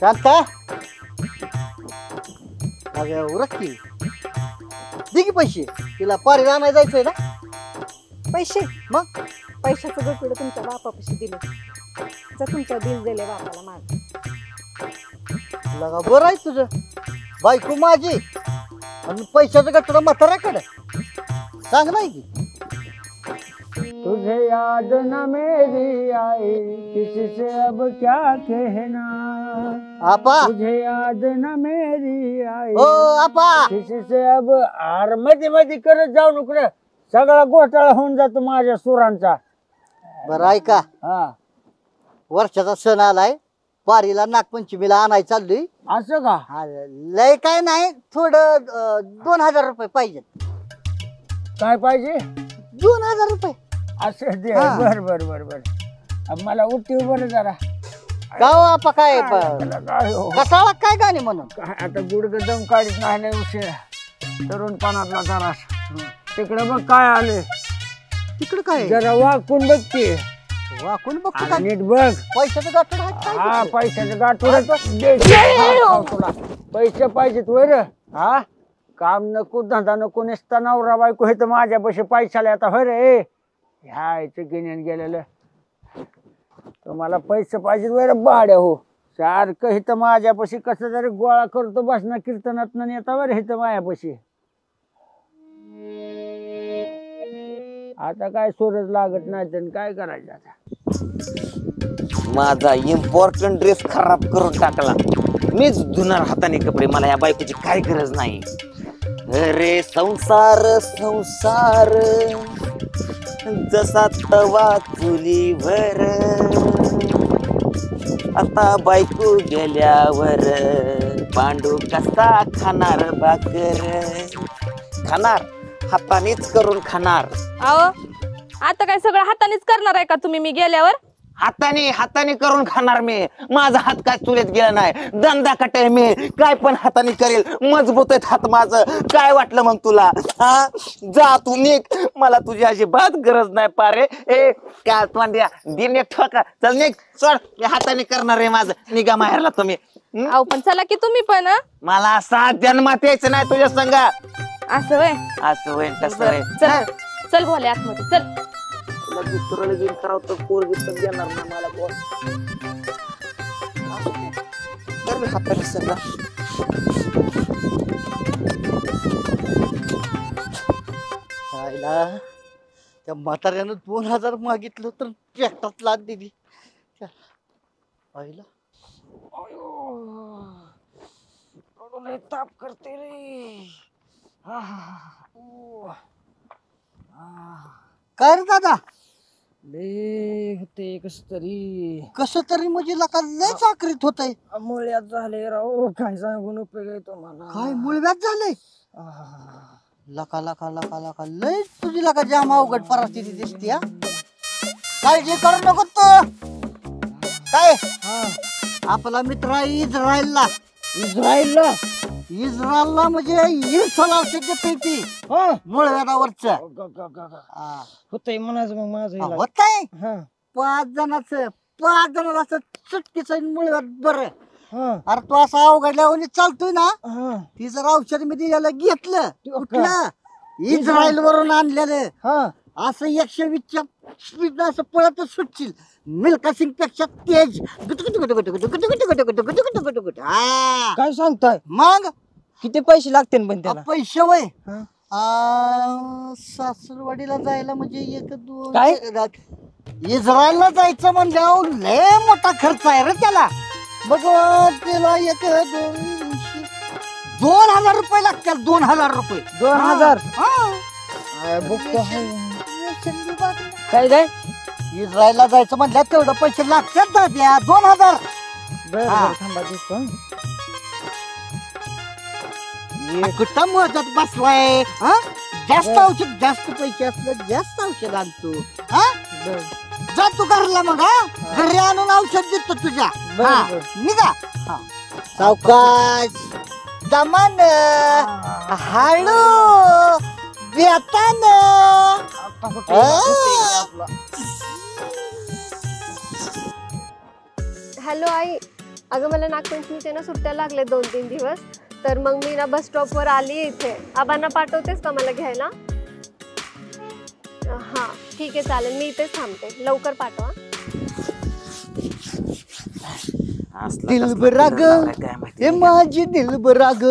शांता अगं उरक की दे की पैसे तिला पारी आणायला जायचंय ना पैसे मग पैशाचं गोकुळ तुमच्या बापापाशी दिले जर तुमच्या बिल दिले बापाला माग लगा बरं आहे तुझं बायको माझी आणि पैशाचं गठडं म्हाताऱ्याकडे चांगलं आहे की तुझे याद न मेरी आई किसी से अब क्या कहना आपा तुझे याद न मेरी आई ओ आपा किसी से अब आर मध्ये मध्ये करत जाऊ नुकडे सगळा घोटाळा होऊन जातो माझ्या सुरांचा बरं आहे का हा वर्षाचा सण आलाय पारीला नागपंचमीला आणाय चाललोय असं का हा, लय काय नाही थोडं 2000 रुपये पाहिजेत काय पाहिजे 2000 रुपये असं दे हा. बर बर बर बर अब मला उठीव बरं जरा गाव आपा काय त्याला काय हो? कसाळा काय गाणे म्हणून काय आता गुडग दम काढीत नाही लय उशीर तरुणपणातला जरा तिकडे बघ काय आले तिकडं काय जरा वाकून बघ की वाकून बघतो आणि काय नीट बघ पैशाचं गाठड आहे काय हा तिकडं? पैशाचं गाठोड तुला पैसे पाहिजेत वर हा काम नको धंदा नको नेसता नवरा बायको हे तर माझ्यापाशी पैशाला आता होय रे ह्याचं गिन्यान गेलेलं तुम्हाला पैसे पाहिजे वर भाड्या हो सारखं हे तर माझ्यापाशी कसं तरी गोळा करतो बसणं कीर्तनात नेता वर हे तर माझ्यापाशी आता काय सूरज लागत नाही तर काय करायचं आता माझा इम्पॉर्टंट ड्रेस खराब करून टाकला मीच धुणार हाताने कपडे मला या बायकोची काय गरज नाही अरे संसार संसार जसा तवा चुलीवर आता बायको गेल्यावर पांडू कसा खाणार भाकर खाणार हातानेच करून खाणार अहो आता काय सगळं हातानेच करणार आहे का तुम्ही मी गेल्यावर हाताने हाताने करून खाणार मी माझा हात काय चुलीत गेला नाही धंदा कटाय मी काय पण हाताने करेल मजबूत आहेत हात माझं काय वाटलं मग तुला हा जा तू निघ मला तुझी अजिबात गरज नाही पारे ए काय तोंड्या दिन एक ठोका चल निघ सोड मी हाताने करणार आहे माझं निघा माहेरला तुम्ही अहो पण चला की तुम्ही पण मला असा जन्मात यायचं नाही तुझ्या संग असं वय असं होईल तसं होईल चल चल भोले आतमध्ये चल दुसरं लगीन करावं तर पोरगी पण देणार ना मला कोण तर मी हाताने सगळं आईला त्या म्हाताऱ्यानं 2000 मागितलं तर ट्रॅक्टरात लाद दिली आईला ताप करते रे काय रे दादा लय होते कस तरी कसं तरी म्हणजे लका लय चाकरीत होतय मुळ्यात झाले राव काय सांगून उपयोग आहे तुम्हाला काय मुळव्यात झालंय लका लका लका लका लय तुझी लका जाम अवघड परिस्थिती दिसते हा काळजी करू नको तू काय आपला मित्र आहे इस्रायलला इस्रायलला म्हणजे मुळव्यादावरच होतंय म्हणायचं मग माझं होत आहे 5 जणांचं असं चुटकीचं मुळव्यात बरं अरे तू असं अवघडल्यावर चालतोय ना ती जर औषध मी दिलेलं घेतलं कुठलं इस्रायल वरून आणलेलं असं 120च्या स्पीड असं पळतच सुटशील मिल्खा सिंग पेक्षा तेज काय सांगताय मग किती पैसे लागतील पण त्याला पैसे वय सासरवाडीला जायला म्हणजे 1-2 काय? इस्रायलला जायचं म्हणजे लय मोठा खर्च आहे रे त्याला मग त्याला 2000 रुपये लागतील 2000 रुपये 2000 काय काय इस्रायलला जायचं म्हणलं तेवढं पैसे लागतात ना त्या 2000 कुठं मोजत बसलाय जास्त औषध जास्त पैसे असलं जास्त औषध आणतो जा तू घरला मग घरी आणून औषध देतो तुझ्या निघा सावकाश दमान हळू बेतान हॅलो आई, अगं मला नागपंचमीचे ना सुट्ट्या लागले 2-3 दिवस, तर मग मी ना बस स्टॉपवर आली इथे. आबांना पाठवतेस का मला घ्यायला? हां ठीक आहे चालेल, मी इथेच थांबते, लवकर पाठवा. दिलबरा ग, हे माझी दिलबरा ग,